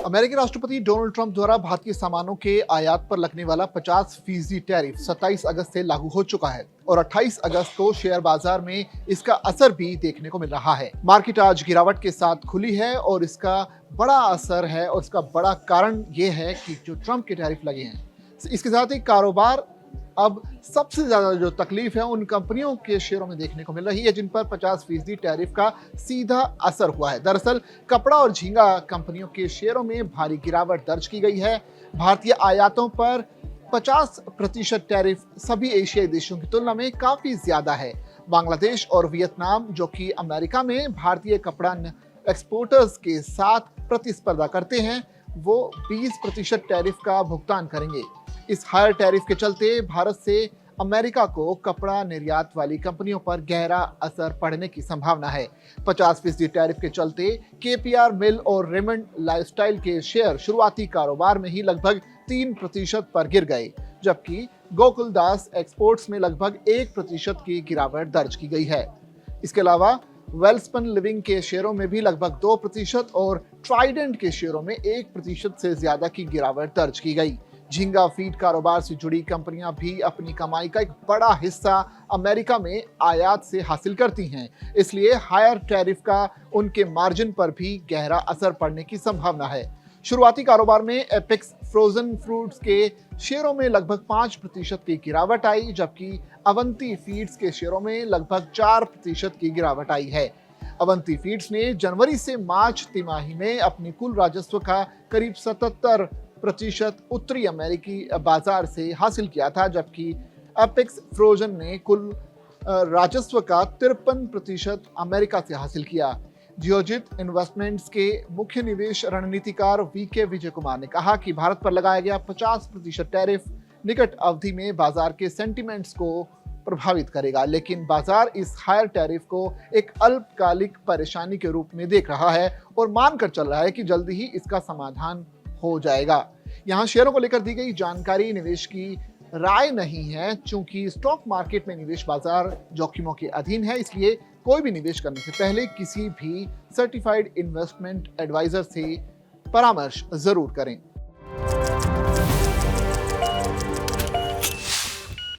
अमेरिकी राष्ट्रपति Donald Trump द्वारा भारतीय सामानों के आयात पर लगने वाला 50% टैरिफ 27 अगस्त से लागू हो चुका है और 28 अगस्त को शेयर बाजार में इसका असर भी देखने को मिल रहा है। मार्केट आज गिरावट के साथ खुली है और इसका बड़ा असर है और इसका बड़ा कारण ये है कि जो ट्रंप के टैरिफ लगे हैं, इसके साथ ही कारोबार अब सबसे ज्यादा जो तकलीफ है उन कंपनियों के शेयरों में देखने को मिल रही है जिन पर 50% टैरिफ का सीधा असर हुआ है। दरअसल कपड़ा और झींगा कंपनियों के शेयरों में भारी गिरावट दर्ज की गई है। भारतीय आयातों पर 50% टैरिफ सभी एशियाई देशों की तुलना में काफी ज्यादा है। बांग्लादेश और वियतनाम, जो कि अमेरिका में भारतीय कपड़ा एक्सपोर्टर्स के साथ प्रतिस्पर्धा करते हैं, वो 20% टैरिफ का भुगतान करेंगे। इस हायर टैरिफ के चलते भारत से अमेरिका को कपड़ा निर्यात वाली कंपनियों पर गहरा असर पड़ने की संभावना है। 50% टैरिफ के चलते केपीआर मिल और रेमंड लाइफस्टाइल के शेयर शुरुआती कारोबार में ही लगभग 3% पर गिर गए, जबकि गोकुलदास एक्सपोर्ट्स में लगभग 1% की गिरावट दर्ज की गई है। इसके अलावा वेल्सपन लिविंग के शेयरों में भी लगभग 2% और ट्राइडेंट के शेयरों में 1% से ज्यादा की गिरावट दर्ज की गई। झींगा फीड कारोबार से जुड़ी कंपनियां भी अपनी कमाई का एक बड़ा हिस्सा अमेरिका में आयात से हासिल करती हैं, इसलिए हायर टैरिफ का उनके मार्जिन पर भी गहरा असर पड़ने की संभावना है। शुरुआती कारोबार में एपेक्स फ्रोजन फ्रूट्स के शेयरों में लगभग 5% की गिरावट आई, जबकि अवंती फीड्स के शेयरों में लगभग 4% की गिरावट आई है। अवंती फीड्स ने जनवरी से मार्च तिमाही में अपनी कुल राजस्व का करीब 77% उत्तरी अमेरिकी बाजार से हासिल किया था, जबकि एपेक्स फ्रोजन ने कुल राजस्व का 53% अमेरिका से हासिल किया। जियोजित इन्वेस्टमेंट्स के मुख्य निवेश रणनीतिकार वीके विजय कुमार ने कहा कि भारत पर लगाया गया 50% टैरिफ निकट अवधि में बाजार के सेंटिमेंट्स को प्रभावित करेगा, लेकिन बाजार इस हायर टैरिफ को एक अल्पकालिक परेशानी के रूप में देख रहा है और मानकर चल रहा है कि जल्दी ही इसका समाधान हो जाएगा। यहाँ शेयरों को लेकर दी गई जानकारी निवेश की राय नहीं है, चूंकि स्टॉक मार्केट में निवेश बाजार जोखिमों के अधीन है, इसलिए कोई भी निवेश करने से पहले किसी भी सर्टिफाइड इन्वेस्टमेंट एडवाइजर से परामर्श जरूर करें।